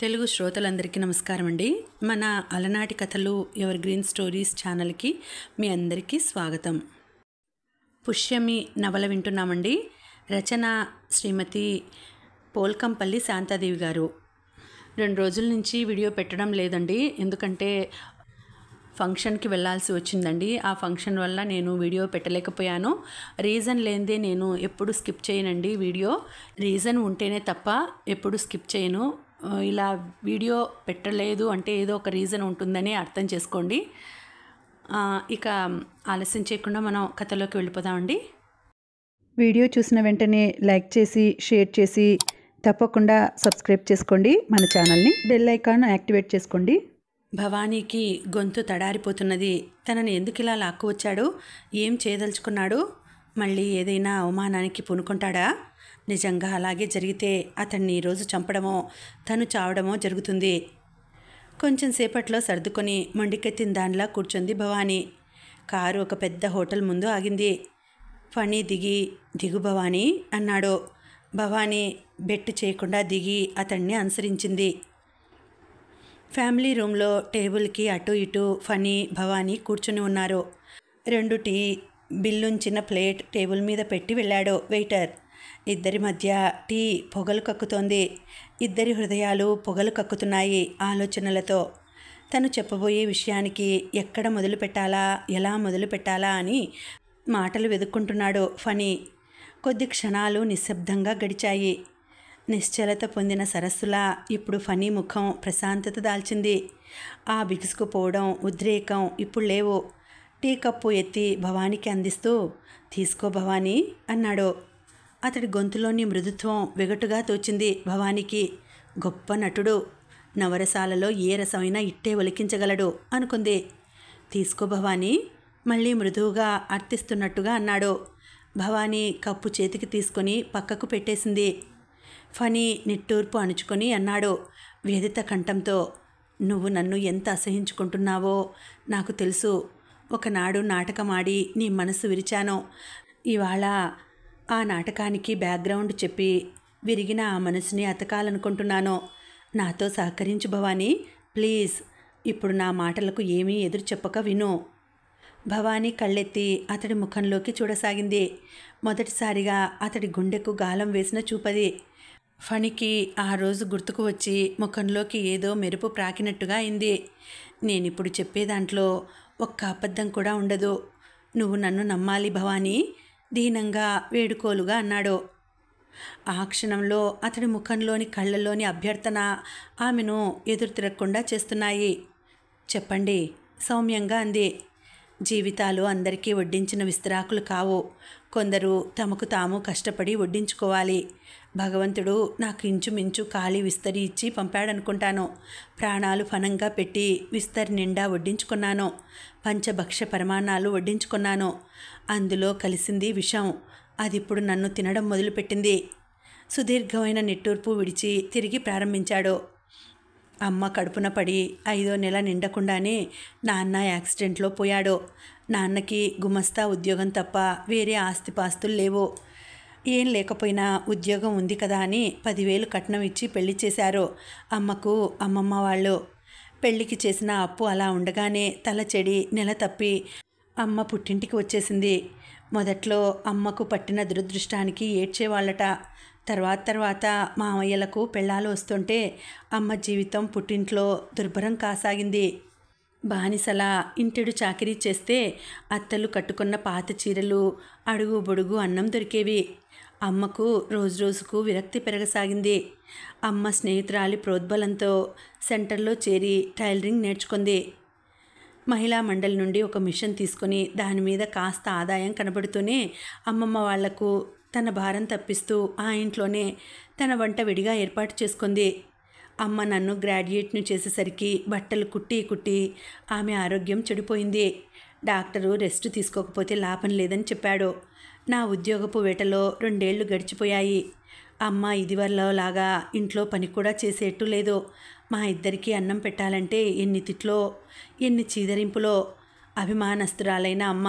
తెలుగు శ్రోతలందరికీ నమస్కారం అండి. మన అలనాటి కథలు ఎవర్ గ్రీన్ స్టోరీస్ ఛానల్కి మీ అందరికీ స్వాగతం. పుష్యమి నవల వింటున్నామండి. రచన శ్రీమతి పోల్కంపల్లి శాంతాదేవి గారు. 2 రోజుల నుంచి వీడియో పెట్టడం లేదండి, ఎందుకంటే ఫంక్షన్కి వెళ్ళాల్సి వచ్చిందండి. ఆ ఫంక్షన్ వల్ల నేను వీడియో పెట్టలేకపోయాను. రీజన్ లేనిదే నేను ఎప్పుడు స్కిప్ చేయనండి వీడియో. రీజన్ ఉంటేనే తప్ప ఎప్పుడు స్కిప్ చేయను. ఇలా వీడియో పెట్టలేదు అంటే ఏదో ఒక రీజన్ ఉంటుందని అర్థం చేసుకోండి. ఇక ఆలస్యం చేయకుండా మనం కథలోకి వెళ్ళిపోదామండి. వీడియో చూసిన వెంటనే లైక్ చేసి షేర్ చేసి తప్పకుండా సబ్స్క్రైబ్ చేసుకోండి. మన ఛానల్ని బెల్ ఐకాన్ యాక్టివేట్ చేసుకోండి. భవానీకి గొంతు తడారిపోతున్నది. తనని ఎందుకు ఇలా లాక్కు వచ్చాడు? ఏం చేయదలుచుకున్నాడు? మళ్ళీ ఏదైనా అవమానానికి పూనుకుంటాడా? నిజంగా అలాగే జరిగితే అతన్ని ఈరోజు చంపడమో తను చావడమో జరుగుతుంది. కొంచెం సేపట్లో సర్దుకొని మొండికెత్తిన దానిలా కూర్చుంది భవానీ. కారు ఒక పెద్ద హోటల్ ముందు ఆగింది. ఫణి దిగు భవానీ అన్నాడు. భవానీ బెట్టు చేయకుండా దిగి అతన్ని అనుసరించింది. ఫ్యామిలీ రూమ్లో టేబుల్కి అటు ఇటు ఫణి భవానీ కూర్చుని ఉన్నారు. 2 టీ బిల్లుంచిన ప్లేట్ టేబుల్ మీద పెట్టి వెళ్ళాడు వెయిటర్. ఇద్దరి మధ్య టీ పొగలు కక్కుతోంది. ఇద్దరి హృదయాలు పొగలు కక్కుతున్నాయి ఆలోచనలతో. తను చెప్పబోయే విషయానికి ఎక్కడ మొదలు పెట్టాలా, ఎలా మొదలు పెట్టాలా అని మాటలు వెతుక్కుంటున్నాడు ఫణి. కొద్ది క్షణాలు నిశ్శబ్దంగా గడిచాయి. నిశ్చలత పొందిన సరస్సులా ఇప్పుడు ఫణి ముఖం ప్రశాంతత దాల్చింది. ఆ బిగుసుకుపోవడం, ఉద్రేకం ఇప్పుడు లేవు. టీ కప్పు ఎత్తి భవానీకి అందిస్తూ, తీసుకో భవానీ అన్నాడు. అతడి గొంతులోని మృదుత్వం వెగటుగా తోచింది భవానీకి. గొప్ప నటుడు, నవరసాలలో ఏ రసమైనా ఇట్టే ఒలికించగలడు అనుకుంది. తీసుకో భవానీ మళ్ళీ మృదువుగా అర్థిస్తున్నట్టుగా అన్నాడు. భవానీ కప్పు చేతికి తీసుకొని పక్కకు పెట్టేసింది. ఫణి నిట్టూర్పు అణుచుకొని అన్నాడు వేదిత కంఠంతో, నువ్వు నన్ను ఎంత అసహించుకుంటున్నావో నాకు తెలుసు. ఒకనాడు నాటకమాడి నీ మనసు విరిచాను. ఇవాళ ఆ నాటకానికి బ్యాక్గ్రౌండ్ చెప్పి విరిగిన ఆ మనసుని అతకాలనుకుంటున్నాను. నాతో సహకరించు భవానీ, ప్లీజ్. ఇప్పుడు నా మాటలకు ఏమీ ఎదురు చెప్పక విను. భవానీ కళ్ళెత్తి అతడి ముఖంలోకి చూడసాగింది. మొదటిసారిగా అతడి గుండెకు గాలం వేసిన చూపది. ఫణికి ఆ రోజు గుర్తుకు వచ్చి ముఖంలోకి ఏదో మెరుపు ప్రాకినట్టుగా అయింది. నేనిప్పుడు చెప్పేదాంట్లో ఒక్క అబద్ధం కూడా ఉండదు. నువ్వు నన్ను నమ్మాలి భవానీ, దీనంగా వేడుకోలుగా అన్నాడు. ఆ క్షణంలో అతడి ముఖంలోని కళ్ళల్లోని అభ్యర్థన ఆమెను ఎదురు తిరగకుండా చేస్తున్నాయి. చెప్పండి సౌమ్యంగా అంది. జీవితాలు అందరికీ వడ్డించిన విస్తరాకులు కావు. కొందరు తమకు తాము కష్టపడి వడ్డించుకోవాలి. భగవంతుడు నాకు ఇంచుమించు ఖాళీ విస్తరి ఇచ్చి పంపాడనుకుంటాను. ప్రాణాలు ఫనంగా పెట్టి విస్తరి నిండా వడ్డించుకున్నాను. పంచభక్ష పరమాణాలు వడ్డించుకున్నాను. అందులో కలిసింది విషం. అది ఇప్పుడు నన్ను తినడం మొదలుపెట్టింది. సుదీర్ఘమైన నిట్టూర్పు విడిచి తిరిగి ప్రారంభించాడు. అమ్మ కడుపున పడి 5వ నెల నిండకుండానే నాన్న యాక్సిడెంట్లో పోయాడు. నాన్నకి గుమస్తా ఉద్యోగం తప్ప వేరే ఆస్తిపాస్తులు లేవు. ఏం లేకపోయినా ఉద్యోగం ఉంది కదా అని 10,000 కట్నం ఇచ్చి పెళ్లి చేశారు అమ్మకు అమ్మమ్మ వాళ్ళు. పెళ్లికి చేసిన అప్పు అలా ఉండగానే తల చెడి నెల తప్పి అమ్మ పుట్టింటికి వచ్చేసింది. మొదట్లో అమ్మకు పట్టిన దురదృష్టానికి ఏడ్చేవాళ్ళట. తర్వాత మామయ్యలకు పెళ్ళాలు వస్తుంటే అమ్మ జీవితం పుట్టింట్లో దుర్భరం కాసాగింది. బానిసలా ఇంటెడు చాకిరీ చేస్తే అత్తలు కట్టుకున్న పాత చీరలు, అడుగు బొడుగు అన్నం దొరికేవి. అమ్మకు రోజుకు విరక్తి పెరగసాగింది. అమ్మ స్నేహితురాలి ప్రోద్బలంతో సెంటర్లో చేరి టైలరింగ్ నేర్చుకుంది. మహిళా మండలి నుండి ఒక మిషన్ తీసుకొని దాని మీద కాస్త ఆదాయం కనబడుతూనే అమ్మమ్మ వాళ్లకు తన భారం తప్పిస్తూ ఆ ఇంట్లోనే తన వంట విడిగా ఏర్పాటు చేసుకుంది. అమ్మ నన్ను గ్రాడ్యుయేట్ను చేసేసరికి బట్టలు కుట్టి ఆమె ఆరోగ్యం చెడిపోయింది. డాక్టరు రెస్ట్ తీసుకోకపోతే లాభం లేదని చెప్పాడు. నా ఉద్యోగపు వేటలో 2 ఏళ్లు గడిచిపోయాయి. అమ్మ ఇదివరలాగా ఇంట్లో పని కూడా చేసేట్టు లేదు. మా ఇద్దరికీ అన్నం పెట్టాలంటే ఎన్ని తిట్లో, ఎన్ని చీదరింపులో. అభిమానస్తురాలైన అమ్మ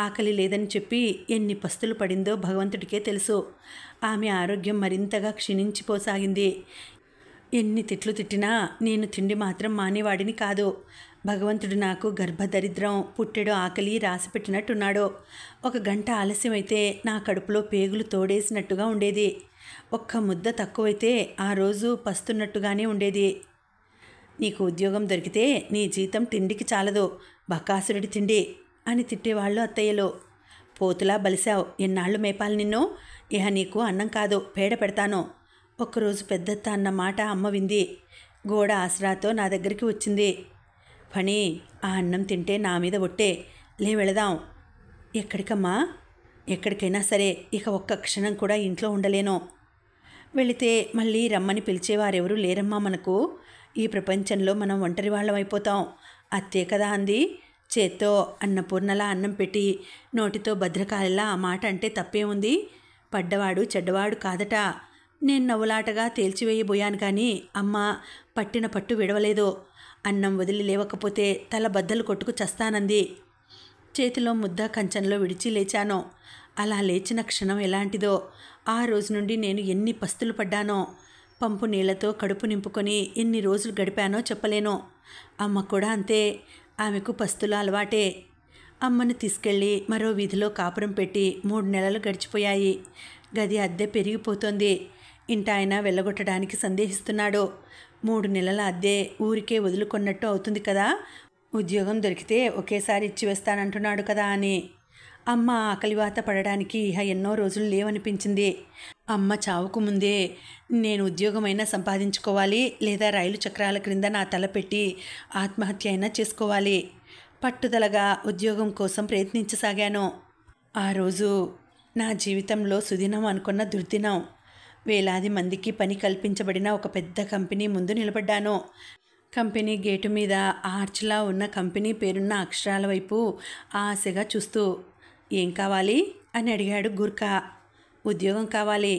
ఆకలి లేదని చెప్పి ఎన్ని పస్తులు పడిందో భగవంతుడికే తెలుసు. ఆమె ఆరోగ్యం మరింతగా క్షీణించిపోసాగింది. ఎన్ని తిట్లు తిట్టినా నేను తిండి మాత్రం మానేవాడిని కాదు. భగవంతుడు నాకు గర్భదరిద్రం, పుట్టెడు ఆకలి రాసిపెట్టినట్టున్నాడు. 1 గంట ఆలస్యమైతే నా కడుపులో పేగులు తోడేసినట్టుగా ఉండేది. ఒక్క ముద్ద తక్కువైతే ఆ రోజు పస్తున్నట్టుగానే ఉండేది. నీకు ఉద్యోగం దొరికితే నీ జీతం తిండికి చాలదు, బకాసురుడి తిండి అని తిట్టేవాళ్ళు అత్తయ్యలు. పోతులా బలిసావు, ఎన్నాళ్ళు మేపాలి నిన్ను? ఇహ నీకు అన్నం కాదు, పేడ పెడతాను. ఒక్కరోజు పెద్దత్త అన్న మాట అమ్మ వింది. గోడ ఆసరాతో నా దగ్గరికి వచ్చింది. ఫణి, ఆ అన్నం తింటే నా మీద ఒట్టే, లే వెళదాం. ఎక్కడికమ్మా? ఎక్కడికైనా సరే, ఇక ఒక్క క్షణం కూడా ఇంట్లో ఉండలేను. వెళితే మళ్ళీ రమ్మని పిలిచేవారెవరూ లేరమ్మా మనకు. ఈ ప్రపంచంలో మనం ఒంటరి వాళ్ళం అయిపోతాం. అత్తే కదా అంది. చేత్తో అన్నపూర్ణలా అన్నం పెట్టి నోటితో భద్రకాళిలా ఆ మాట అంటే తప్పే ఉంది. పడ్డవాడు చెడ్డవాడు కాదట. నేను నవ్వులాటగా తేల్చివేయబోయాను కానీ అమ్మ పట్టిన పట్టు విడవలేదు. అన్నం వదిలి లేవకపోతే తల బద్దలు కొట్టుకు చస్తానంది. చేతిలో ముద్ద కంచంలో విడిచి లేచాను. అలా లేచిన క్షణం ఎలాంటిదో, ఆ రోజు నుండి నేను ఎన్ని పస్తులు పడ్డానో, పంపు నీళ్లతో కడుపు నింపుకొని ఎన్ని రోజులు గడిపానో చెప్పలేను. అమ్మ కూడా అంతే. ఆమెకు పస్తులు అలవాటే. అమ్మను తీసుకెళ్ళి మరో వీధిలో కాపురం పెట్టి 3 నెలలు గడిచిపోయాయి. గది అద్దె పెరిగిపోతోంది. ఇంటాయన వెళ్ళగొట్టడానికి సందేహిస్తున్నాడు. 3 నెలల అద్దె ఊరికే వదులుకొన్నట్టు అవుతుంది కదా. ఉద్యోగం దొరికితే ఒకేసారి ఇచ్చివేస్తానంటున్నాడు కదా అని. అమ్మ ఆకలివాత పడడానికి ఇహ ఎన్నో రోజులు లేవనిపించింది. అమ్మ చావుకు ముందే నేను ఉద్యోగమైనా సంపాదించుకోవాలి, లేదా రైలు చక్రాల క్రింద నా తల పెట్టి ఆత్మహత్య అయినా చేసుకోవాలి. పట్టుదలగా ఉద్యోగం కోసం ప్రయత్నించసాగాను. ఆ రోజు నా జీవితంలో సుదినం అనుకున్న దుర్దినం. వేలాది మందికి పని కల్పించబడిన ఒక పెద్ద కంపెనీ ముందు నిలబడ్డాను. కంపెనీ గేటు మీద ఆర్చ్లా ఉన్న కంపెనీ పేరున్న అక్షరాల వైపు ఆశగా చూస్తూ, ఏం కావాలి అని అడిగాడు గూర్ఖా. ఉద్యోగం కావాలి.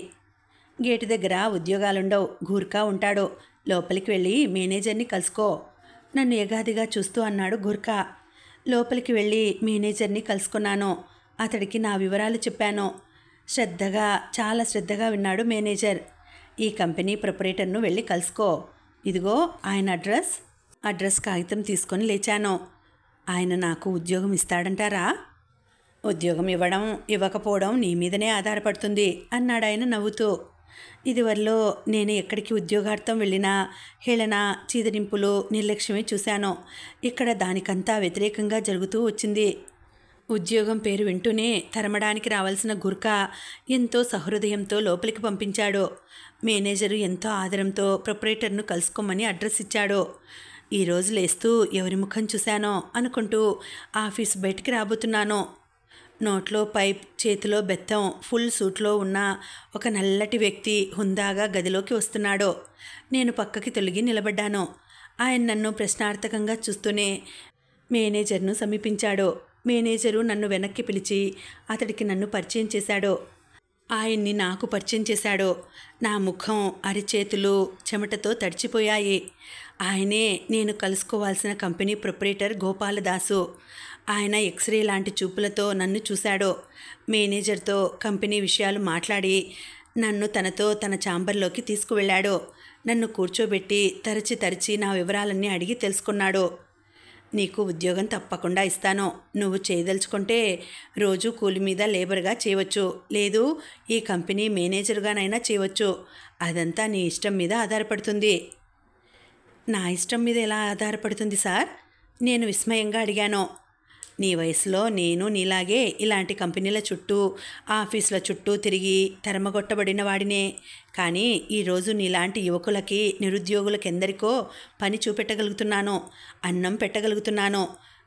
గేటు దగ్గర ఉద్యోగాలుండవు, గూర్ఖా ఉంటాడు. లోపలికి వెళ్ళి మేనేజర్ని కలుసుకో. నన్ను ఎగాదిగా చూస్తూ అన్నాడు గూర్ఖా. లోపలికి వెళ్ళి మేనేజర్ని కలుసుకున్నాను. అతడికి నా వివరాలు చెప్పాను. చాలా శ్రద్ధగా విన్నాడు మేనేజర్. ఈ కంపెనీ ప్రొపరేటర్ను వెళ్ళి కలుసుకో. ఇదిగో ఆయన అడ్రస్ కాగితం తీసుకొని లేచాను. ఆయన నాకు ఉద్యోగం ఇస్తాడంటారా? ఉద్యోగం ఇవ్వడం ఇవ్వకపోవడం నీ మీదనే ఆధారపడుతుంది అన్నాడు ఆయన నవ్వుతూ. ఇదివరలో నేను ఎక్కడికి ఉద్యోగార్థం వెళ్ళినా హేళన, చీదరింపులు, నిర్లక్ష్యమే చూశాను. ఇక్కడ దానికంతా వ్యతిరేకంగా జరుగుతూ వచ్చింది. ఉద్యోగం పేరు వింటూనే తరమడానికి రావాల్సిన గూర్ఖా ఎంతో సహృదయంతో లోపలికి పంపించాడు. మేనేజరు ఎంతో ఆదరంతో ప్రొపరేటర్ను కలుసుకోమని అడ్రస్ ఇచ్చాడు. ఈరోజు లేస్తూ ఎవరి ముఖం చూశానో అనుకుంటూ ఆఫీస్ బయటికి రాబోతున్నాను. నోట్లో పైప్, చేతిలో బెత్తం, ఫుల్ సూట్లో ఉన్న ఒక నల్లటి వ్యక్తి హుందాగా గదిలోకి వస్తున్నాడు. నేను పక్కకి తొలగి నిలబడ్డాను. ఆయన నన్ను ప్రశ్నార్థకంగా చూస్తూనే మేనేజర్ను సమీపించాడు. మేనేజరు నన్ను వెనక్కి పిలిచి అతడికి నన్ను పరిచయం చేశాడు. ఆయన్ని నాకు పరిచయం చేశాడు. నా ముఖం, అరిచేతులు చెమటతో తడిచిపోయాయి. ఆయనే నేను కలుసుకోవాల్సిన కంపెనీ ప్రొపరేటర్ గోపాలదాసు. ఆయన ఎక్స్రే లాంటి చూపులతో నన్ను చూశాడు. మేనేజర్తో కంపెనీ విషయాలు మాట్లాడి నన్ను తనతో తన ఛాంబర్లోకి తీసుకువెళ్ళాడు. నన్ను కూర్చోబెట్టి తరచి నా వివరాలన్నీ అడిగి తెలుసుకున్నాడు. నీకు ఉద్యోగం తప్పకుండా ఇస్తాను. నువ్వు చేయదలుచుకుంటే రోజు కూలి మీద లేబర్గా చేయవచ్చు, లేదు ఈ కంపెనీ మేనేజర్గానైనా చేయవచ్చు. అదంతా నీ ఇష్టం మీద ఆధారపడుతుంది. నా ఇష్టం మీద ఎలా ఆధారపడుతుంది సార్? నేను విస్మయంగా అడిగాను. నీ వయసులో నేను నీలాగే ఇలాంటి కంపెనీల చుట్టూ, ఆఫీసుల చుట్టూ తిరిగి తరమగొట్టబడిన వాడినే. కానీ ఈరోజు నీలాంటి యువకులకి, నిరుద్యోగులకెందరికో పని చూపెట్టగలుగుతున్నాను, అన్నం పెట్టగలుగుతున్నాను.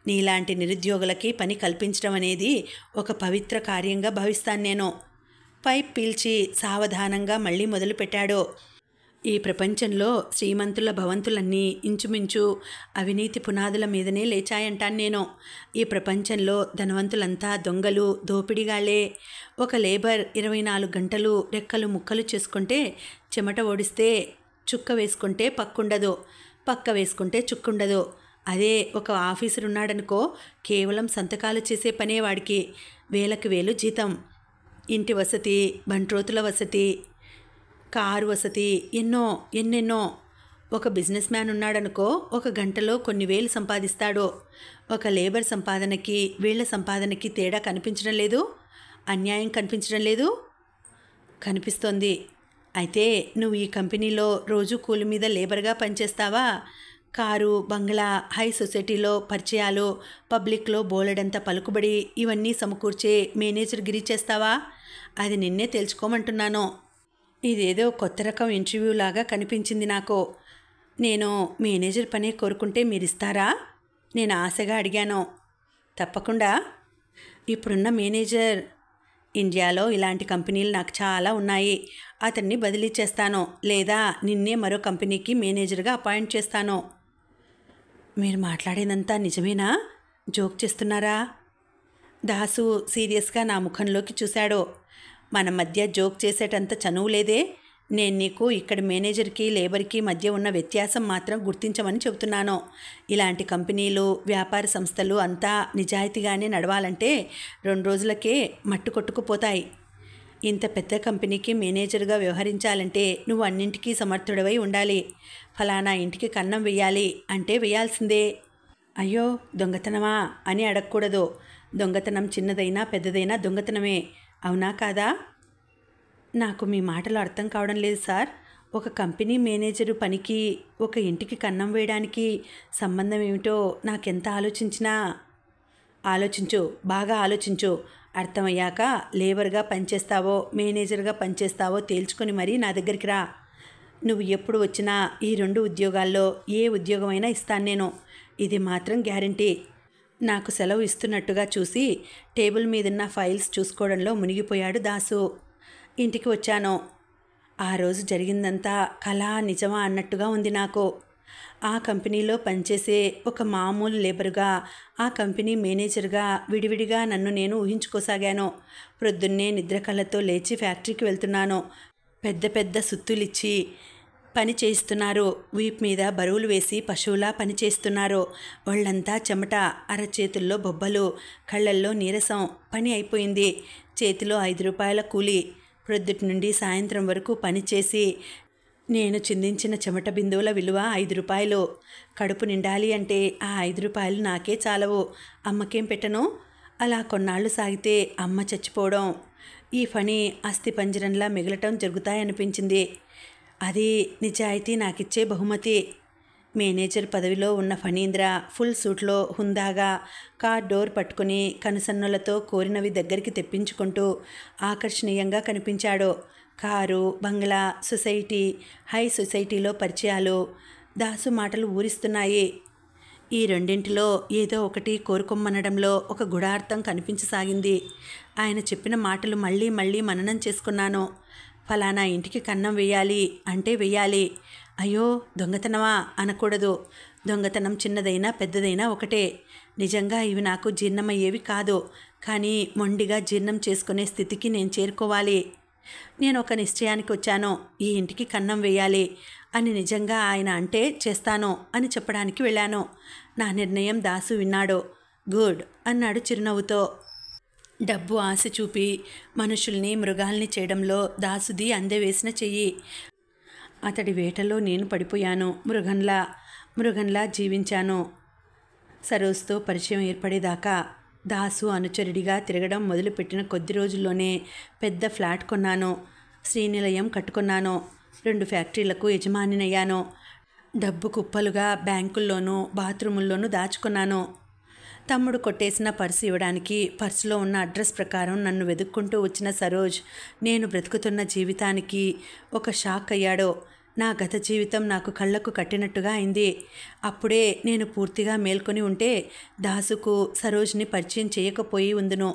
నీలాంటి నిరుద్యోగులకి పని కల్పించడం అనేది ఒక పవిత్ర కార్యంగా భావిస్తాను నేను. పైప్ పీల్చి సావధానంగా మళ్ళీ మొదలుపెట్టాడు. ఈ ప్రపంచంలో శ్రీమంతుల భవంతులన్నీ ఇంచుమించు అవినీతి పునాదుల మీదనే లేచాయంటాను నేను. ఈ ప్రపంచంలో ధనవంతులంతా దొంగలు, దోపిడిగాళ్లే. ఒక లేబర్ 24 గంటలు రెక్కలు ముక్కలు చేసుకుంటే చెమట ఓడిస్తే చుక్క వేసుకుంటే పక్కుండదు, పక్క వేసుకుంటే చుక్కుండదు. అదే ఒక ఆఫీసర్ ఉన్నాడనుకో, కేవలం సంతకాలు చేసే పనే వాడికి వేలకు వేలు జీతం. ఇంటి వసతి, బంట్రోతుల వసతి, కారు వసతి, ఎన్నెన్నో. ఒక బిజినెస్ మ్యాన్ ఉన్నాడనుకో, ఒక గంటలో కొన్ని వేలు సంపాదిస్తాడు. ఒక లేబర్ సంపాదనకి వీళ్ళ సంపాదనకి తేడా కనిపించడం లేదు? అన్యాయం కనిపించడం లేదు? కనిపిస్తోంది. అయితే నువ్వు ఈ కంపెనీలో రోజు కూలి మీద లేబర్గా పనిచేస్తావా? కారు, బంగ్లా, హై సొసైటీలో పరిచయాలు, పబ్లిక్లో బోలెడంత పలుకుబడి ఇవన్నీ సమకూర్చే మేనేజర్ గిరి చేస్తావా? అది నిన్నే తెలుసుకోమంటున్నాను. ఇదేదో కొత్త రకం ఇంటర్వ్యూ లాగా కనిపించింది నాకు. నేను మేనేజర్ పనే కోరుకుంటే మీరిస్తారా? నేను ఆశగా అడిగాను. తప్పకుండా. ఇప్పుడున్న మేనేజర్, ఇండియాలో ఇలాంటి కంపెనీలు నాకు చాలా ఉన్నాయి. అతన్ని బదిలీ చేస్తాను, లేదా నిన్నే మరో కంపెనీకి మేనేజర్గా అపాయింట్ చేస్తాను. మీరు మాట్లాడేదంతా నిజమేనా? జోక్ చేస్తున్నారా? దాసు సీరియస్గా నా ముఖంలోకి చూశాడు. మన మధ్య జోక్ చేసేటంత చనువు లేదే. నేను నీకు ఇక్కడ మేనేజర్కి లేబర్కి మధ్య ఉన్న వ్యత్యాసం మాత్రం గుర్తించమని చెబుతున్నాను. ఇలాంటి కంపెనీలు, వ్యాపార సంస్థలు అంతా నిజాయితీగానే నడవాలంటే 2 రోజులకే మట్టు కొట్టుకుపోతాయి. ఇంత పెద్ద కంపెనీకి మేనేజర్గా వ్యవహరించాలంటే నువ్వు అన్నింటికీ సమర్థుడవై ఉండాలి. ఫలానా ఇంటికి కన్నం వెయ్యాలి అంటే వెయ్యాల్సిందే. అయ్యో దొంగతనమా అని అడగకూడదు. దొంగతనం చిన్నదైనా పెద్దదైనా దొంగతనమే. అవునా కాదా? నాకు మీ మాటలు అర్థం కావడం లేదు సార్. ఒక కంపెనీ మేనేజరు పనికి ఒక ఇంటికి కన్నం వేయడానికి సంబంధం ఏమిటో నాకెంత ఆలోచించినా. ఆలోచించు, బాగా ఆలోచించు. అర్థమయ్యాక లేబర్గా పనిచేస్తావో మేనేజర్గా పనిచేస్తావో తేల్చుకొని మరీ నా దగ్గరికి రా. నువ్వు ఎప్పుడు వచ్చినా ఈ 2 ఉద్యోగాల్లో ఏ ఉద్యోగమైనా ఇస్తాను నేను. ఇది మాత్రం గ్యారంటీ. నాకు సెలవు ఇస్తున్నట్టుగా చూసి టేబుల్ మీదున్న ఫైల్స్ చూసుకోవడంలో మునిగిపోయాడు దాసు. ఇంటికి వచ్చాను. ఆ రోజు జరిగిందంతా కళా నిజమా అన్నట్టుగా ఉంది నాకు. ఆ కంపెనీలో పనిచేసే ఒక మామూలు లేబరుగా, ఆ కంపెనీ మేనేజర్గా విడివిడిగా నన్ను నేను ఊహించుకోసాగాను. ప్రొద్దున్నే నిద్ర కళ్ళతో లేచి ఫ్యాక్టరీకి వెళ్తున్నాను. పెద్ద పెద్ద సుత్తులిచ్చి పని చేయిస్తున్నారు. వీపు మీద బరువులు వేసి పశువులా పని చేస్తున్నారు. ఒళ్ళంతా చెమట, అరచేతుల్లో బొబ్బలు, కళ్ళల్లో నీరసం. పని అయిపోయింది. చేతిలో 5 రూపాయల కూలి. ప్రొద్దుటి నుండి సాయంత్రం వరకు పనిచేసి నేను చిందించిన చెమట బిందువుల విలువ 5 రూపాయలు. కడుపు నిండాలి అంటే ఆ 5 రూపాయలు నాకే చాలవు. అమ్మకేం పెట్టను? అలా కొన్నాళ్ళు సాగితే అమ్మ చచ్చిపోవడం, ఈ పని అస్థిపంజరంలా మిగలటం జరుగుతాయనిపించింది. అది నిజాయితీ నాకిచ్చే బహుమతి. మేనేజర్ పదవిలో ఉన్న ఫణీంద్ర ఫుల్ సూట్లో హుందాగా కార్ డోర్ పట్టుకుని కనుసన్నులతో కోరినవి దగ్గరికి తెప్పించుకుంటూ ఆకర్షణీయంగా కనిపించాడు. కారు, బంగ్లా, సొసైటీ, హై సొసైటీలో పరిచయాలు. దాసు మాటలు ఊరిస్తున్నాయి. ఈ రెండింటిలో ఏదో ఒకటి కోరుకొమ్మనడంలో ఒక గుడార్థం కనిపించసాగింది. ఆయన చెప్పిన మాటలు మళ్ళీ మళ్ళీ మననం చేసుకున్నాను. ఫలానా ఇంటికి కన్నం వెయ్యాలి అంటే వెయ్యాలి. అయ్యో దొంగతనమా అనకూడదు. దొంగతనం చిన్నదైనా పెద్దదైనా ఒకటే. నిజంగా ఇవి నాకు జీర్ణమయ్యేవి కాదు. కానీ మొండిగా జీర్ణం చేసుకునే స్థితికి నేను చేరుకోవాలి. నేను ఒక నిశ్చయానికి వచ్చాను. ఈ ఇంటికి కన్నం వేయాలి అని నిజంగా ఆయన అంటే చేస్తాను అని చెప్పడానికి వెళ్ళాను. నా నిర్ణయం దాసు విన్నాడు. గుడ్ అన్నాడు చిరునవ్వుతో. డబ్బు ఆశ చూపి మనుషుల్ని మృగాల్ని చేయడంలో దాసుది అందవేసిన చెయ్యి. అతడి వేటలో నేను పడిపోయాను. మృగంలా జీవించాను. సరోజ్తో పరిచయం ఏర్పడేదాకా. దాసు అనుచరుడిగా తిరగడం మొదలుపెట్టిన కొద్ది రోజుల్లోనే పెద్ద ఫ్లాట్ కొన్నాను. శ్రీనిలయం కట్టుకున్నాను. 2 ఫ్యాక్టరీలకు యజమానినయ్యాను. డబ్బు కుప్పలుగా బ్యాంకుల్లోనూ బాత్రూముల్లోనూ దాచుకున్నాను. తమ్ముడు కొట్టేసిన పర్సు ఇవ్వడానికి పర్సులో ఉన్న అడ్రస్ ప్రకారం నన్ను వెతుక్కుంటూ వచ్చిన సరోజ్ నేను బ్రతుకుతున్న జీవితానికి ఒక షాక్ అయ్యాడు. నా గత జీవితం నాకు కళ్ళకు కట్టినట్టుగా అయింది. అప్పుడే నేను పూర్తిగా మేల్కొని ఉంటే దాసుకు సరోజ్ని పరిచయం చేయకపోయి ఉందును.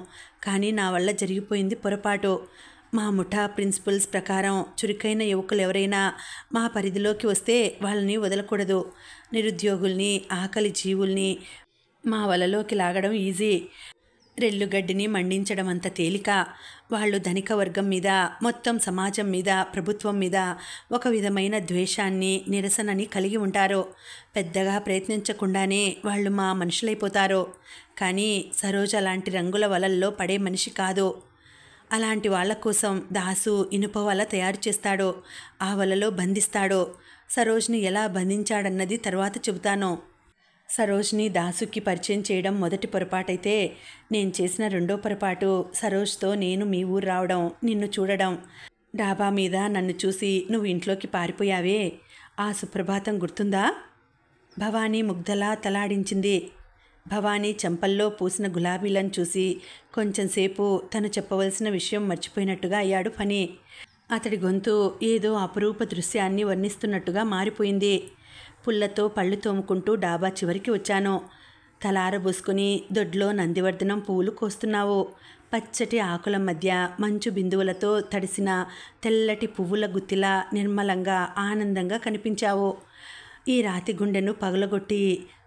కానీ నా వల్ల జరిగిపోయింది పొరపాటు. మా ముఠా ప్రిన్సిపల్స్ ప్రకారం చురుకైన యువకులు ఎవరైనా మా పరిధిలోకి వస్తే వాళ్ళని వదలకూడదు. నిరుద్యోగుల్ని, ఆకలి జీవుల్ని మా వలలోకి లాగడం ఈజీ. రెల్లుగడ్డిని మండించడం అంత తేలిక. వాళ్ళు ధనిక వర్గం మీద, మొత్తం సమాజం మీద, ప్రభుత్వం మీద ఒక విధమైన ద్వేషాన్ని, నిరసనని కలిగి ఉంటారు. పెద్దగా ప్రయత్నించకుండానే వాళ్ళు మా మనుషులైపోతారు. కానీ సరోజ అలాంటి రంగుల వలల్లో పడే మనిషి కాదు. అలాంటి వాళ్ళ కోసం దాసు ఇనుప వల తయారు చేస్తాడు. ఆ వలలో బంధిస్తాడు. సరోజ్ని ఎలా బంధించాడన్నది తర్వాత చెబుతాను. సరోజ్ని దాసుకి పరిచయం చేయడం మొదటి పొరపాటైతే, నేను చేసిన రెండో పొరపాటు సరోజ్తో నేను మీ ఊరు రావడం, నిన్ను చూడడం. డాబా మీద నన్ను చూసి నువ్వు ఇంట్లోకి పారిపోయావే, ఆ సుప్రభాతం గుర్తుందా? భవానీ ముగ్ధలా తలాడించింది. భవానీ చెంపల్లో పూసిన గులాబీలను చూసి కొంచెంసేపు తను చెప్పవలసిన విషయం మర్చిపోయినట్టుగా అయ్యాడు ఫణి. అతడి గొంతు ఏదో అపురూప దృశ్యాన్ని వర్ణిస్తున్నట్టుగా మారిపోయింది. పుల్లతో పళ్ళు తోముకుంటూ డాబా చివరికి వచ్చాను. తలారబూసుకుని దొడ్లో నందివర్ధనం పువ్వులు కోస్తున్నావు. పచ్చటి ఆకుల మధ్య మంచు బిందువులతో తడిసిన తెల్లటి పువ్వుల గుత్తిలా నిర్మలంగా ఆనందంగా కనిపించావు. ఈ రాతి గుండెను పగలగొట్టి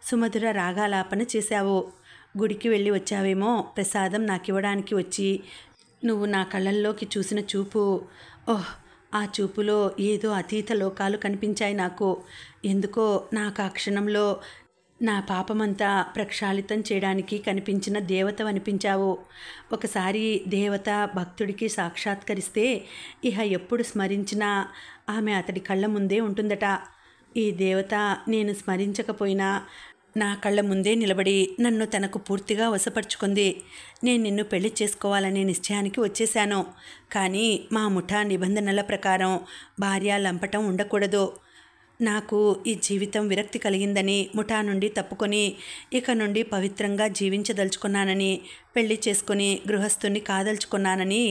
సుమధుర రాగాలాపన చేశావు. గుడికి వెళ్ళి వచ్చావేమో ప్రసాదం నాకివ్వడానికి వచ్చి నువ్వు నా కళ్ళల్లోకి చూసిన చూపు, ఓహ్, ఆ చూపులో ఏదో అతీత లోకాలు కనిపించాయి నాకు. ఎందుకో నాకు ఆ క్షణంలో నా పాపమంతా ప్రక్షాళితం చేయడానికి కనిపించిన దేవతవనిపించావు. ఒకసారి దేవత భక్తుడికి సాక్షాత్కరిస్తే ఇహ ఎప్పుడు స్మరించినా ఆమె అతడి కళ్ళ ముందే ఉంటుందట. ఈ దేవత నేను స్మరించకపోయినా నా కళ్ళ ముందే నిలబడి నన్ను తనకు పూర్తిగా వశపరుచుకుంది. నేను నిన్ను పెళ్లి చేసుకోవాలనే నిశ్చయానికి వచ్చేశాను. కానీ మా ముఠా నిబంధనల ప్రకారం భార్య లంపటం ఉండకూడదు. నాకు ఈ జీవితం విరక్తి కలిగిందని ముఠా నుండి తప్పుకొని ఇక నుండి పవిత్రంగా జీవించదలుచుకున్నానని, పెళ్లి చేసుకుని గృహస్థుని కాదలుచుకున్నానని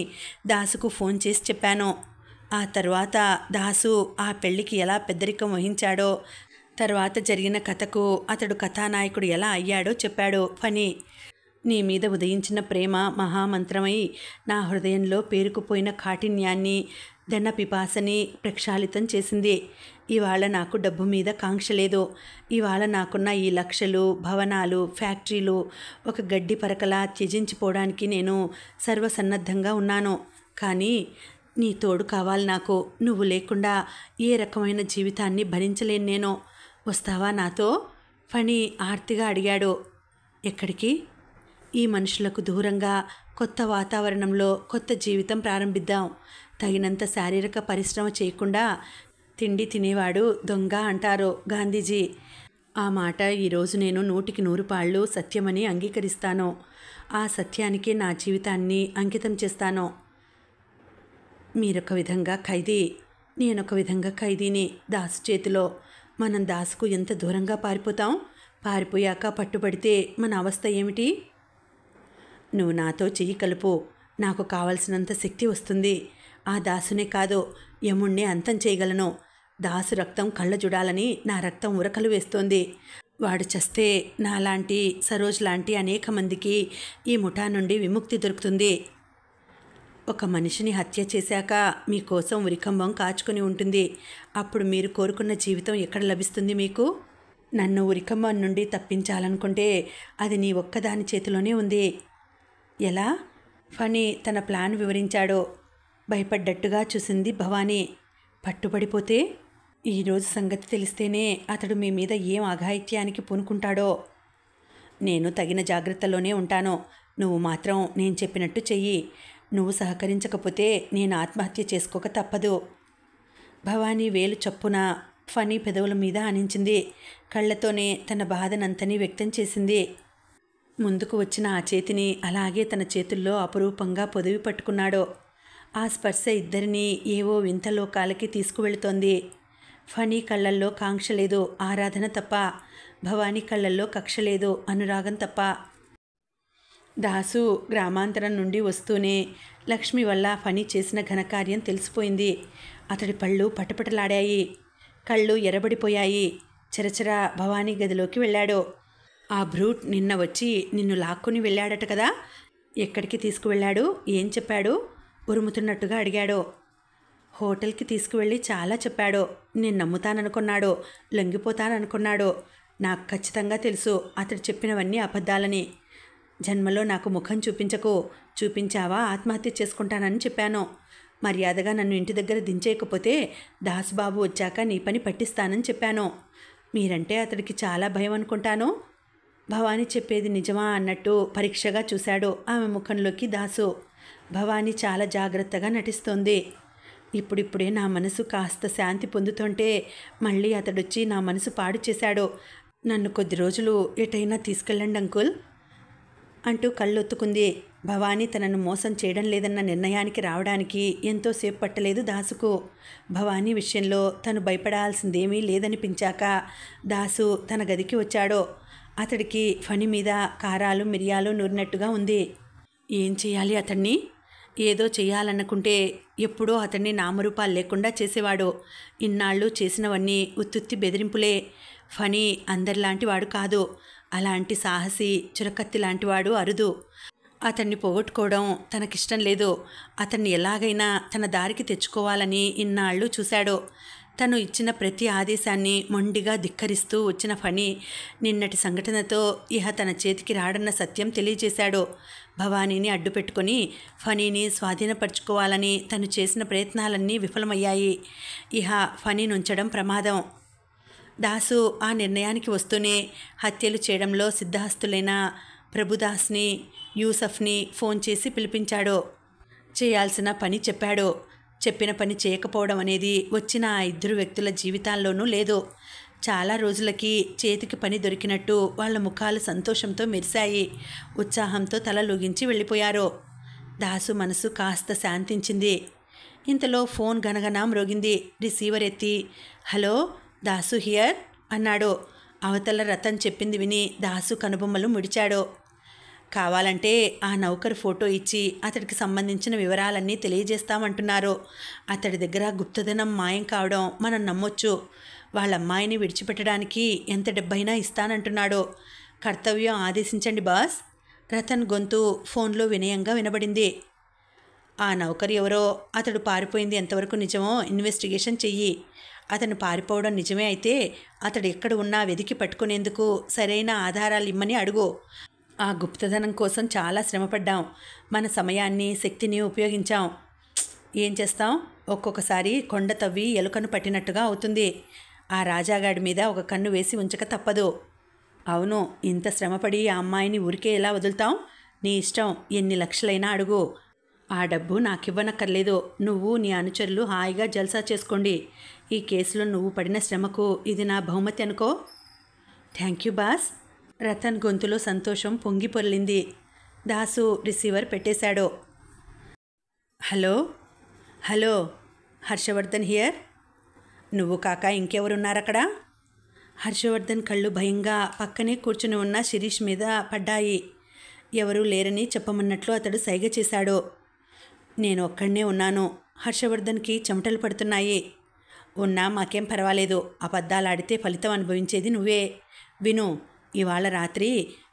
దాసుకు ఫోన్ చేసి చెప్పాను. ఆ తర్వాత దాసు ఆ పెళ్లికి ఎలా పెద్దరికం వహించాడో, తర్వాత జరిగిన కథకు అతడు కథానాయకుడు ఎలా అయ్యాడో చెప్పాడు ఫణి. నీ మీద ఉదయించిన ప్రేమ మహామంత్రమై నా హృదయంలో పేరుకుపోయిన కాఠిన్యాన్ని, ధన పిపాసని ప్రక్షాళితం చేసింది. ఇవాళ నాకు డబ్బు మీద కాంక్ష లేదు. ఇవాళ నాకున్న ఈ లక్షలు, భవనాలు, ఫ్యాక్టరీలు ఒక గడ్డి పరకలా త్యజించిపోవడానికి నేను సర్వసన్నద్ధంగా ఉన్నాను. కానీ నీ తోడు కావాలి నాకు. నువ్వు లేకుండా ఏ రకమైన జీవితాన్ని భరించలేను నేను. వస్తావా నాతో? ఫణి ఆర్తిగా అడిగాడు. ఎక్కడికి? ఈ మనుషులకు దూరంగా కొత్త వాతావరణంలో కొత్త జీవితం ప్రారంభిద్దాం. తగినంత శారీరక పరిశ్రమ చేయకుండా తిండి తినేవాడు దొంగ అంటారు గాంధీజీ. ఆ మాట ఈరోజు నేను 100కి 100 సత్యమని అంగీకరిస్తాను. ఆ సత్యానికి నా జీవితాన్ని అంకితం చేస్తాను. మీరొక విధంగా ఖైదీ, నేనొక విధంగా ఖైదీని దాసు చేతిలో. మనం దాసుకు ఎంత దూరంగా పారిపోతాం? పారిపోయాక పట్టుబడితే మన అవస్థ ఏమిటి? నువ్వు నాతో చెయ్యి కలుపు, నాకు కావలసినంత శక్తి వస్తుంది. ఆ దాసునే కాదు, యముణ్ణి అంతం చేయగలను. దాసు రక్తం కళ్ళ జుడాలని నా రక్తం ఉరకలు వేస్తోంది. వాడు చస్తే నాలాంటి, సరోజ్ లాంటి అనేక మందికి ఈ ముఠా నుండి విముక్తి దొరుకుతుంది. ఒక మనిషిని హత్య చేశాక మీకోసం ఉరికంబం కాచుకొని ఉంటుంది. అప్పుడు మీరు కోరుకున్న జీవితం ఎక్కడ లభిస్తుంది మీకు? నన్ను ఉరికంబం నుండి తప్పించాలనుకుంటే అది నీ ఒక్కదాని చేతిలోనే ఉంది. ఎలా? ఫణి తన ప్లాన్ వివరించాడు. భయపడ్డట్టుగా చూసింది భవానీ. పట్టుబడిపోతే? ఈరోజు సంగతి తెలిస్తేనే అతడు మీ మీద ఏం అఘాయిత్యానికి పూనుకుంటాడో. నేను తగిన జాగ్రత్తలోనే ఉంటాను. నువ్వు మాత్రం నేను చెప్పినట్టు చెయ్యి. నువ్వు సహకరించకపోతే నేను ఆత్మహత్య చేసుకోక తప్పదు. భవానీ వేలు చప్పున ఫణి పెదవుల మీద ఆనించింది. కళ్ళతోనే తన బాధనంతని వ్యక్తం చేసింది. ముందుకు వచ్చిన ఆ చేతిని అలాగే తన చేతుల్లో అపురూపంగా పొదివి పట్టుకున్నాడు. ఆ స్పర్శ ఇద్దరినీ ఏవో వింత లోకాలకి తీసుకువెళుతోంది. ఫణి కళ్ళల్లో కాంక్ష లేదు, ఆరాధన తప్ప. భవానీ కళ్ళల్లో కక్ష లేదు, అనురాగం తప్ప. దాసు గ్రామాంతరం నుండి వస్తూనే లక్ష్మి వల్ల ఫణి చేసిన ఘనకార్యం తెలిసిపోయింది. అతడి పళ్ళు పటపటలాడాయి, కళ్ళు ఎర్రబడిపోయాయి. చరచరా భవానీ గదిలోకి వెళ్ళాడు. ఆ బ్రూట్ నిన్న వచ్చి నిన్ను లాక్కుని వెళ్ళాడట కదా? ఎక్కడికి తీసుకువెళ్ళాడు? ఏం చెప్పాడు? ఉరుముతున్నట్టుగా అడిగాడు. హోటల్కి తీసుకువెళ్ళి చాలా చెప్పాడు. నేను నమ్ముతాననుకున్నాడు, లొంగిపోతాననుకున్నాడు. నాకు ఖచ్చితంగా తెలుసు అతడు చెప్పినవన్నీ అబద్ధాలని. జన్మలో నాకు ముఖం చూపించకు, చూపించావా ఆత్మహత్య చేసుకుంటానని చెప్పాను. మర్యాదగా నన్ను ఇంటి దగ్గర దించేయకపోతే దాసుబాబు వచ్చాక నీ పని పట్టిస్తానని చెప్పాను. మీరంటే అతడికి చాలా భయం అనుకుంటాను. భవానీ చెప్పేది నిజమా అన్నట్టు పరీక్షగా చూశాడు ఆమె ముఖంలోకి దాసు. భవానీ చాలా జాగ్రత్తగా నటిస్తోంది. ఇప్పుడిప్పుడే నా మనసు కాస్త శాంతి పొందుతుంటే మళ్ళీ అతడొచ్చి నా మనసు పాడు చేశాడు. నన్ను కొద్ది రోజులు ఎటైనా తీసుకెళ్ళండి అంకుల్ అంటూ కళ్ళొత్తుకుంది. భవానీ తనను మోసం చేయడం లేదన్న నిర్ణయానికి రావడానికి ఎంతోసేపు పట్టలేదు దాసుకు. భవానీ విషయంలో తను భయపడాల్సిందేమీ లేదనిపించాక దాసు తన గదికి వచ్చాడు. అతడికి ఫణి మీద కారాలు మిరియాలు నూరినట్టుగా ఉంది. ఏం చేయాలి అతన్ని? ఏదో చేయాలనుకుంటే ఎప్పుడో అతన్ని నామరూపాలు లేకుండా చేసేవాడు. ఇన్నాళ్ళు చేసినవన్నీ ఉత్తుత్తి బెదిరింపులే. ఫణి అందరిలాంటి వాడు కాదు. అలాంటి సాహసి చురకత్తి లాంటివాడు అరుదు. అతన్ని పోగొట్టుకోవడం తనకిష్టం లేదు. అతన్ని ఎలాగైనా తన దారికి తెచ్చుకోవాలని ఇన్నాళ్ళు చూశాడు. తను ఇచ్చిన ప్రతి ఆదేశాన్ని మొండిగా ధిక్కరిస్తూ వచ్చిన ఫణి నిన్నటి సంఘటనతో ఇహ తన చేతికి రాడన్న సత్యం తెలియజేశాడు. భవానీని అడ్డుపెట్టుకొని ఫణిని స్వాధీనపరుచుకోవాలని తను చేసిన ప్రయత్నాలన్నీ విఫలమయ్యాయి. ఇహ ఫణినుంచడం ప్రమాదం. దాసు ఆ నిర్ణయానికి వస్తూనే హత్యలు చేయడంలో సిద్ధహస్తులైన ప్రభుదాస్ని, యూసఫ్ని ఫోన్ చేసి పిలిపించాడు. చేయాల్సిన పని చెప్పాడు. చెప్పిన పని చేయకపోవడం అనేది వచ్చిన ఆ ఇద్దరు వ్యక్తుల జీవితాల్లోనూ లేదు. చాలా రోజులకి చేతికి పని దొరికినట్టు వాళ్ళ ముఖాలు సంతోషంతో మెరిశాయి. ఉత్సాహంతో తలలూగించి వెళ్ళిపోయారు. దాసు మనసు కాస్త శాంతించింది. ఇంతలో ఫోన్ గనగనా మ్రోగింది. రిసీవర్ ఎత్తి హలో దాసు హియర్ అన్నాడు. అవతల రతన్ చెప్పింది విని దాసు కనుబొమ్మలు ముడిచాడు. కావాలంటే ఆ నౌకరు ఫోటో ఇచ్చి అతడికి సంబంధించిన వివరాలన్నీ తెలియజేస్తామంటున్నారు. అతడి దగ్గర గుప్తధనం మాయం కావడం మనం నమ్మొచ్చు. వాళ్ళ అమ్మాయిని విడిచిపెట్టడానికి ఎంత డబ్బైనా ఇస్తానంటున్నాడు. కర్తవ్యం ఆదేశించండి బాస్. రతన్ గొంతు ఫోన్లో వినయంగా వినబడింది. ఆ నౌకరు ఎవరో, అతడు పారిపోయింది ఎంతవరకు నిజమో ఇన్వెస్టిగేషన్ చెయ్యి. అతను పారిపోవడం నిజమే అయితే అతడు ఎక్కడ ఉన్నా వెదికి పట్టుకునేందుకు సరైన ఆధారాలు ఇమ్మని అడుగు. ఆ గుప్తధనం కోసం చాలా శ్రమపడ్డాం. మన సమయాన్ని శక్తిని ఉపయోగించాం. ఏం చేస్తాం? ఒక్కొక్కసారి కొండ తవ్వి ఎలుకను పట్టినట్టుగా అవుతుంది. ఆ రాజాగాడి మీద ఒక కన్ను వేసి ఉంచక తప్పదు. అవును, ఇంత శ్రమపడి ఆ అమ్మాయిని ఊరికే ఎలా వదులుతాం? నీ ఇష్టం, ఎన్ని లక్షలైనా అడుగు. ఆ డబ్బు నాకివ్వనక్కర్లేదు. నువ్వు నీ అనుచరులు హాయిగా జల్సా చేసుకోండి. ఈ కేసులో నువ్వు పడిన శ్రమకు ఇది నా బహుమతి అనుకో. Thank you boss. రతన్ గొంతులో సంతోషం పొంగి పొర్లింది. దాసు రిసీవర్ పెట్టేశాడు. Hello hello Harshavardhan here. నువ్వు కాక ఇంకెవరున్నారక్కడ? హర్షవర్ధన్ కళ్ళు భయంగా పక్కనే కూర్చుని ఉన్న శిరీష్ మీద పడ్డాయి. ఎవరూ లేరని చెప్పమన్నట్లు అతడు సైగ చేశాడు. నేను ఒక్కడనే ఉన్నాను. హర్షవర్ధన్కి చెమటలు పడుతున్నాయి. ఉన్నా మాకేం పర్వాలేదు. అబద్ధాలాడితే ఫలితం అనుభవించేది నువ్వే. విను, ఇవాళ రాత్రి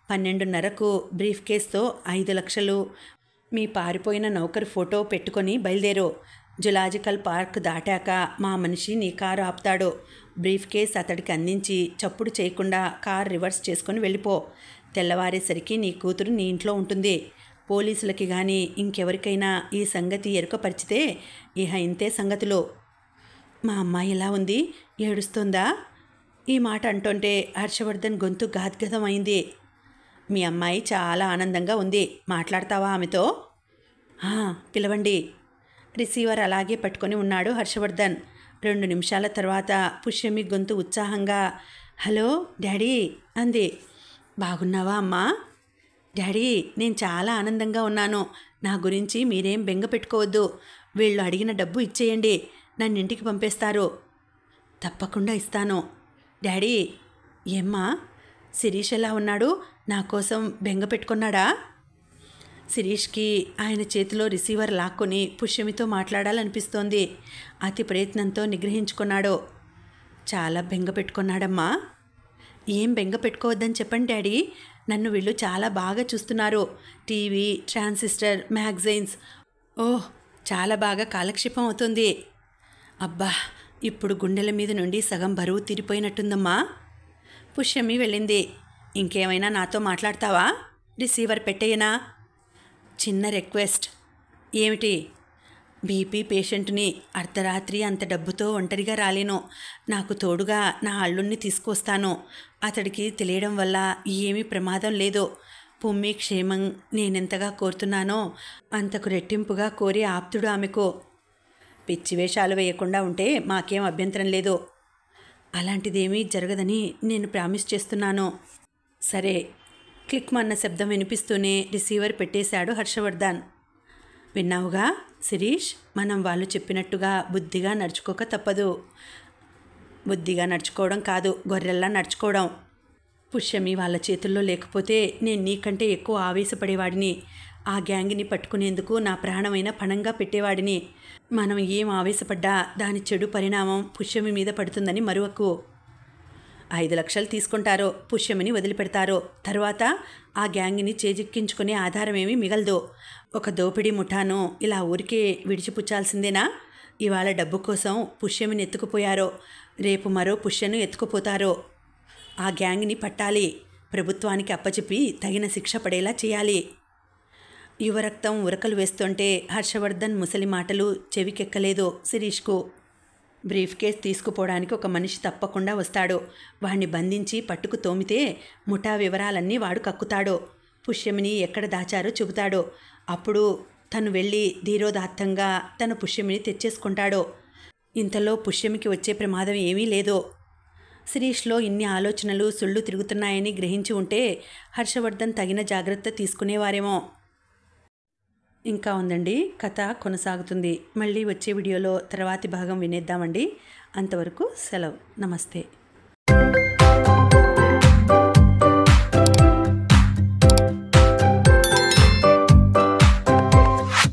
12:30కు బ్రీఫ్ కేస్తో 5 లక్షలు మీ పారిపోయిన నౌకరు ఫోటో పెట్టుకొని బయలుదేరు. జులాజికల్ పార్క్ దాటాక మా మనిషి నీ కారు ఆపుతాడు. బ్రీఫ్ కేస్ అతడికి అందించి చప్పుడు చేయకుండా కారు రివర్స్ చేసుకొని వెళ్ళిపో. తెల్లవారేసరికి నీ కూతురు నీ ఇంట్లో ఉంటుంది. పోలీసులకి కానీ ఇంకెవరికైనా ఈ సంగతి ఎరుకపరిచితే ఇహ ఇంతే సంగతులు. మా అమ్మాయి ఎలా ఉంది? ఏడుస్తుందా? ఈ మాట అంటుంటే హర్షవర్ధన్ గొంతు గాద్గదమైంది. మీ అమ్మాయి చాలా ఆనందంగా ఉంది. మాట్లాడతావా ఆమెతో? పిలవండి. రిసీవర్ అలాగే పట్టుకొని ఉన్నాడు హర్షవర్ధన్. 2 నిమిషాల తర్వాత పుష్యమి గొంతు ఉత్సాహంగా హలో డాడీ అంది. బాగున్నావా అమ్మా? డాడీ, నేను చాలా ఆనందంగా ఉన్నాను. నా గురించి మీరేం బెంగ పెట్టుకోవద్దు. వీళ్ళు అడిగిన డబ్బు ఇచ్చేయండి. నన్ను ఇంటికి పంపేస్తారు. తప్పకుండా ఇస్తాను. డాడీ. ఏమ్మా, శిరీష్ ఎలా ఉన్నాడు? నా కోసం బెంగ పెట్టుకున్నాడా? శిరీష్కి ఆయన చేతిలో రిసీవర్ లాక్కొని పుష్యమితో మాట్లాడాలనిపిస్తోంది. అతి ప్రయత్నంతో నిగ్రహించుకున్నాడు. చాలా బెంగ పెట్టుకున్నాడమ్మా. ఏం బెంగ పెట్టుకోవద్దని చెప్పండి డాడీ. నన్ను వీళ్ళు చాలా బాగా చూస్తున్నారు. TV, transistor, magazines. ఓహ్, చాలా బాగా కాలక్షేపం అవుతుంది. అబ్బా, ఇప్పుడు గుండెల మీద నుండి సగం బరువు తీరిపోయినట్టుందమ్మా. పుష్యమి వెళ్ళింది. ఇంకేమైనా నాతో మాట్లాడతావా? రిసీవర్ పెట్టేయనా? చిన్న రిక్వెస్ట్. ఏమిటి? బీపీ పేషెంట్ని. అర్ధరాత్రి అంత డబ్బుతో ఒంటరిగా రాలేను. నాకు తోడుగా నా అల్లుణ్ణి తీసుకొస్తాను. అతడికి తెలియడం వల్ల ఏమీ ప్రమాదం లేదు. పుమ్మి క్షేమం నేనెంతగా కోరుతున్నానో అంతకు రెట్టింపుగా కోరి ఆప్తుడు ఆమెకు. పిచ్చి వేషాలు వేయకుండా ఉంటే మాకేం అభ్యంతరం లేదు. అలాంటిదేమీ జరగదని నేను ప్రామిస్ చేస్తున్నాను. సరే. క్లిక్ అన్న శబ్దం వినిపిస్తూనే రిసీవర్ పెట్టేశాడు హర్షవర్ధన్. విన్నావుగా శిరీష్, మనం వాళ్ళు చెప్పినట్టుగా బుద్ధిగా నడుచుకోక తప్పదు. బుద్ధిగా నడుచుకోవడం కాదు, గొర్రెల్లా నడుచుకోవడం. పుష్యమి వాళ్ళ చేతుల్లో లేకపోతే నేను నీకంటే ఎక్కువ ఆవేశపడేవాడిని. ఆ గ్యాంగ్ని పట్టుకునేందుకు నా ప్రాణమైన పణంగా పెట్టేవాడిని. మనం ఏం ఆవేశపడ్డా దాని చెడు పరిణామం పుష్యమి మీద పడుతుందని మరువకు. 5 లక్షలు తీసుకుంటారో, పుష్యమిని వదిలిపెడతారో, తర్వాత ఆ గ్యాంగ్ని చేజిక్కించుకునే ఆధారమేమీ మిగలదు. ఒక దోపిడీ ముఠాను ఇలా ఊరికే విడిచిపుచ్చాల్సిందేనా? ఇవాళ డబ్బు కోసం పుష్యమిని ఎత్తుకుపోయారో, రేపు మరో పుష్యను ఎత్తుకుపోతారో. ఆ గ్యాంగ్ని పట్టాలి, ప్రభుత్వానికి అప్పచెప్పి తగిన శిక్ష పడేలా చేయాలి. యువరక్తం ఉరకలు వేస్తుంటే హర్షవర్ధన్ ముసలి మాటలు చెవికెక్కలేదు శిరీష్కు. బ్రీఫ్ కేస్ తీసుకుపోవడానికి ఒక మనిషి తప్పకుండా వస్తాడు. వాణ్ణి బంధించి పట్టుకు తోమితే ముఠా వివరాలన్నీ వాడు కక్కుతాడు. పుష్యమిని ఎక్కడ దాచారో చెబుతాడు. అప్పుడు తను వెళ్ళి ధీరోదాత్తంగా తన పుష్యమిని తెచ్చేసుకుంటాడు. ఇంతలో పుష్యమికి వచ్చే ప్రమాదం ఏమీ లేదు. శిరీష్లో ఇన్ని ఆలోచనలు సుళ్ళు తిరుగుతున్నాయని గ్రహించి ఉంటే హర్షవర్ధన్ తగిన జాగ్రత్త తీసుకునేవారేమో. ఇంకా ఉందండి, కథ కొనసాగుతుంది. మళ్ళీ వచ్చే వీడియోలో తర్వాతి భాగం వినేద్దామండి. అంతవరకు సెలవు. నమస్తే.